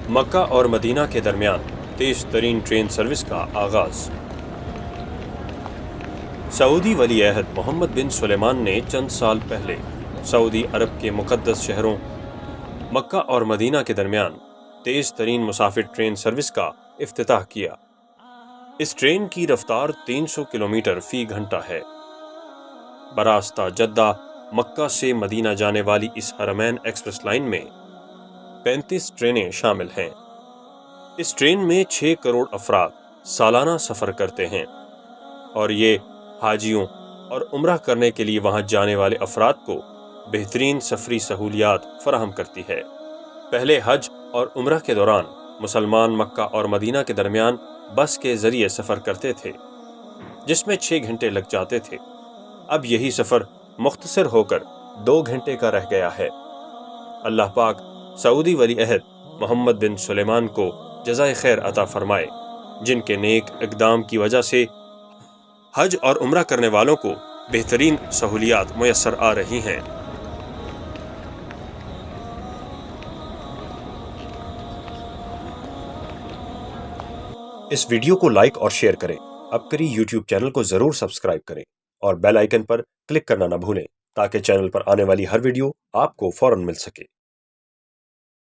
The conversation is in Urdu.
مکہ اور مدینہ کے درمیان تیز ترین ٹرین سروس کا آغاز۔ سعودی ولی عہد محمد بن سلیمان نے چند سال پہلے سعودی عرب کے مقدس شہروں مکہ اور مدینہ کے درمیان تیز ترین مسافر ٹرین سروس کا افتتاح کیا۔ اس ٹرین کی رفتار 300 کلومیٹر فی گھنٹہ ہے۔ براستہ جدہ مکہ سے مدینہ جانے والی اس حرمین ایکسپریس لائن میں 35 ٹرینیں شامل ہیں۔ اس ٹرین میں 6 کروڑ افراد سالانہ سفر کرتے ہیں اور یہ حاجیوں اور عمرہ کرنے کے لیے وہاں جانے والے افراد کو بہترین سفری سہولیات فراہم کرتی ہے۔ پہلے حج اور عمرہ کے دوران مسلمان مکہ اور مدینہ کے درمیان بس کے ذریعے سفر کرتے تھے، جس میں 6 گھنٹے لگ جاتے تھے۔ اب یہی سفر مختصر ہو کر 2 گھنٹے کا رہ گیا ہے۔ اللہ پاک سعودی ولی عہد محمد بن سلیمان کو جزائے خیر عطا فرمائے، جن کے نیک اقدام کی وجہ سے حج اور عمرہ کرنے والوں کو بہترین سہولیات میسر آ رہی ہیں۔ اس ویڈیو کو لائک اور شیئر کریں۔ اب کری یوٹیوب چینل کو ضرور سبسکرائب کریں اور بیل آئیکن پر کلک کرنا نہ بھولیں تاکہ چینل پر آنے والی ہر ویڈیو آپ کو فوراً مل سکے۔